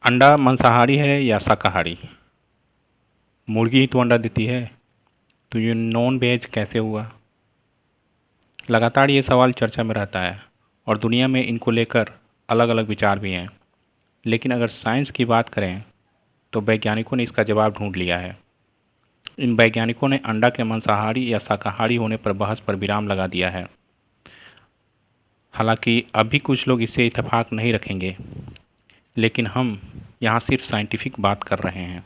अंडा मांसाहारी है या शाकाहारी? मुर्गी ही तो अंडा देती है, तो ये नॉन वेज कैसे हुआ? लगातार ये सवाल चर्चा में रहता है और दुनिया में इनको लेकर अलग अलग विचार भी हैं। लेकिन अगर साइंस की बात करें तो वैज्ञानिकों ने इसका जवाब ढूंढ लिया है। इन वैज्ञानिकों ने अंडा के मांसाहारी या शाकाहारी होने पर बहस पर विराम लगा दिया है। हालांकि अभी कुछ लोग इससे इत्तेफाक नहीं रखेंगे, लेकिन हम यहाँ सिर्फ साइंटिफिक बात कर रहे हैं।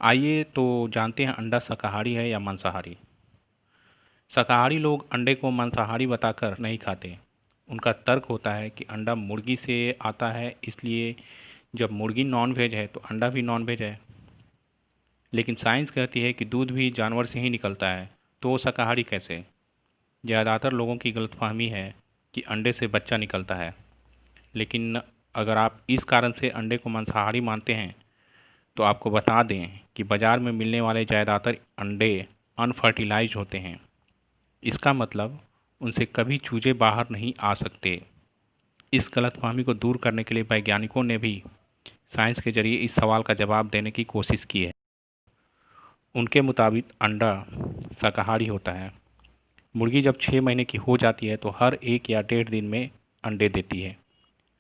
आइए तो जानते हैं अंडा शाकाहारी है या मांसाहारी। शाकाहारी लोग अंडे को मांसाहारी बताकर नहीं खाते। उनका तर्क होता है कि अंडा मुर्गी से आता है, इसलिए जब मुर्गी नॉन वेज है तो अंडा भी नॉन वेज है। लेकिन साइंस कहती है कि दूध भी जानवर से ही निकलता है, तो वो शाकाहारी कैसे? ज़्यादातर लोगों की गलतफहमी है कि अंडे से बच्चा निकलता है। लेकिन अगर आप इस कारण से अंडे को मांसाहारी मानते हैं तो आपको बता दें कि बाज़ार में मिलने वाले ज़्यादातर अंडे अनफर्टिलाइज्ड होते हैं। इसका मतलब उनसे कभी चूजे बाहर नहीं आ सकते। इस गलतफहमी को दूर करने के लिए वैज्ञानिकों ने भी साइंस के जरिए इस सवाल का जवाब देने की कोशिश की है। उनके मुताबिक अंडा शाकाहारी होता है। मुर्गी जब 6 महीने की हो जाती है तो हर 1 या 1.5 दिन में अंडे देती है।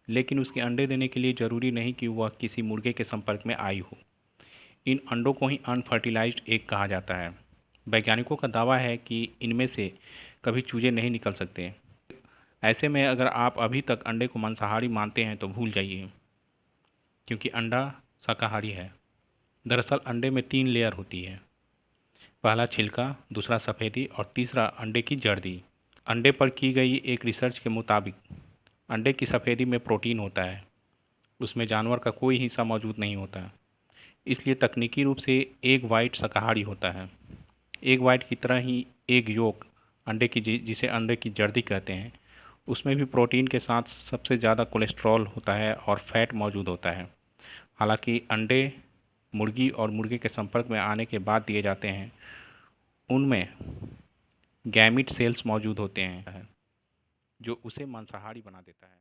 लेकिन उसके अंडे देने के लिए ज़रूरी नहीं कि वह किसी मुर्गे के संपर्क में आई हो। इन अंडों को ही अनफर्टिलाइज्ड एग कहा जाता है। वैज्ञानिकों का दावा है कि इनमें से कभी चूजे नहीं निकल सकते। ऐसे में अगर आप अभी तक अंडे को मांसाहारी मानते हैं तो भूल जाइए, क्योंकि अंडा शाकाहारी है। दरअसल अंडे में 3 लेयर होती है। पहला छिलका, दूसरा सफ़ेदी और तीसरा अंडे की जर्दी। अंडे पर की गई एक रिसर्च के मुताबिक अंडे की सफ़ेदी में प्रोटीन होता है, उसमें जानवर का कोई हिस्सा मौजूद नहीं होता। इसलिए तकनीकी रूप से एग वाइट शाकाहारी होता है। एग वाइट की तरह ही एग योक अंडे की जिसे अंडे की जर्दी कहते हैं, उसमें भी प्रोटीन के साथ सबसे ज़्यादा कोलेस्ट्रॉल होता है और फैट मौजूद होता है। हालांकि अंडे मुर्गी और मुर्गे के संपर्क में आने के बाद दिए जाते हैं, उनमें गैमीट सेल्स मौजूद होते हैं जो उसे मांसाहारी बना देता है।